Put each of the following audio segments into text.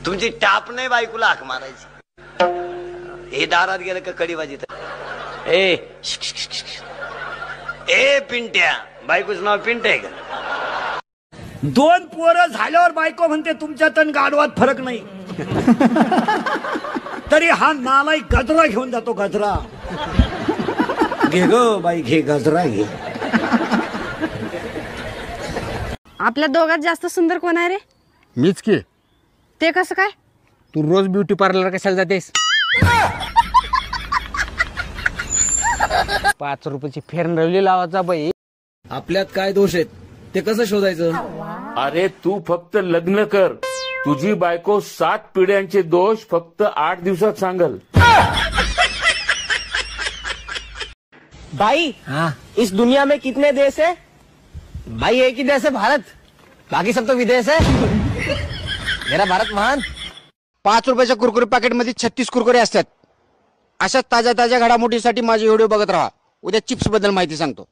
तुमची टाप नाही बायकोला हाक मारायची. हे दारात गेलं का कडी वाजित ए ए पिंट्या, बायकोच नाव पिंट्या आहे का? 2 पोरं झाल्यावर बायको म्हणते तुमच्यात आणि गाढवात फरक नाही. तरी हा नालाय गजरा घेऊन जातो. गजरा घे ग बाई, घे गजरा घे. आपल्या दोघात जास्त सुंदर कोण आहे रे? मीच की. ते कसं काय? तू रोज ब्युटी पार्लर कशाला जातेस? 5 रुपयाची फेरनलवली लावायचा बाई. आपल्यात काय दोष आहेत ते कसं शोधायचं? अरे तू फक्त लग्न कर, तुझी बायको 7 पिढ्यांचे दोष फक्त 8 दिवसात सांगल. भाई इस दुनिया में कितने देश है? भाई एक ही देश है भारत, बाकी सब तो विदेश है. मेरा भारत महान. 5 रुपयाच्या कुरकुरे पॅकेट मध्ये 36 कुरकुरे असतात. अशाच ताज्या ताज्या घडामोडीसाठी माझे व्हिडिओ बघत राहा. उद्या चिप्स बद्दल माहिती सांगतो.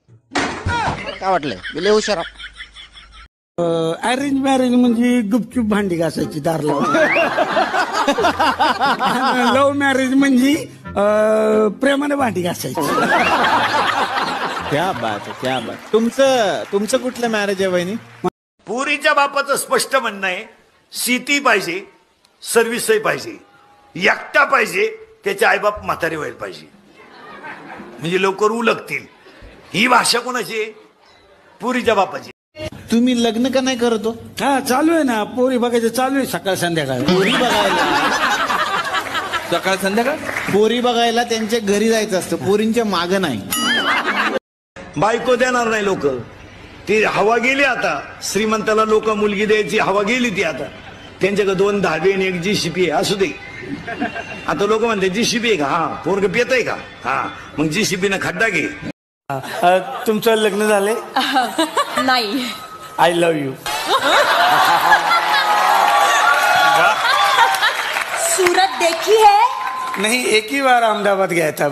काय वाटलंय? मी लय हुशार. अरेंज मॅरेज म्हणजे गुपचूप भांडी घासायची दार लावून. लव्ह मॅरेज म्हणजे प्रेमाने भांडी घासायची. क्या बात आहे, क्या बात. तुमचं कुठलं मॅरेज आहे वहिनी? पुरीच्या बापाचं स्पष्ट म्हणणं आहे, शेती पाहिजे, सर्व्हिसही पाहिजे, एकटा पाहिजे, त्याचे आईबाप म्हातारे व्हायला पाहिजे, म्हणजे लवकर उलगतील. ही भाषा कोणाची आहे? पुरीच्या बापाची. तुम्ही लग्न का नाही करतो? हा चालू आहे ना, पोरी बघायचं चालू आहे सकाळ संध्याकाळ. पोरी बघायला सकाळ संध्याकाळ पोरी बघायला त्यांच्या घरी जायचं असतं, पोरींच्या मागं नाही. बायको देणार नाही लोक. ती हवा गेली आता. श्रीमंताला लोक मुलगी द्यायची हवा गेली ती आता. त्यांच्याकडे 2 धाबे आणि 1 जीसीबी आहे. असू दे. आता लोक म्हणते जीसीबी आहे का? हा. पोरग पेत आहे का? हा. मग जीसीबी न खड्डा घे. तुमचं लग्न झालंय? नाही. I love you. सूरत देखी है? नहीं, एक ही बार अहमदाबाद गया था.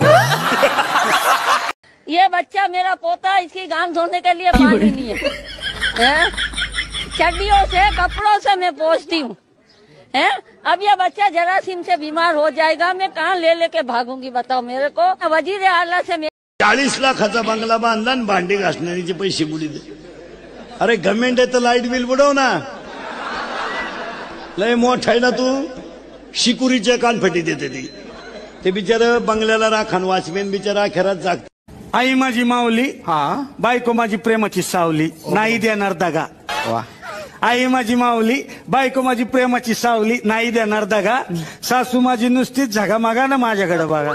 ये बच्चा मेरा पोता, इसकी गांग धोने के लिए पानी नहीं है? चड्डियों से कपड़ों से मैं पोंछती हूँ. अब ये बच्चा जरासीम से बीमार हो जाएगा, मैं कहाँ ले लेके भागूंगी बताओ मेरे को. वजीर आला से 40 लाखाचा बंगला बांधला आणि भांडी घासण्याचे पैसे बुडी दे. अरे गव्हर्नमेंट आहे तर लाईट बिल बुडव ना. लय मोठ आहे ना तू. शिकुरीच्या कानफटी देते ती. ते बिचार बंगल्याला राखण वॉचमॅन बिचारा अखेरात जागत. आई माझी माऊली, बायको माझी प्रेमाची सावली, नाही देणार दगा. आई माझी माऊली, बायको माझी प्रेमाची सावली, नाही देणार दगा. सासू माझी नुसतीच झगामागा ना माझ्याकडे बघा.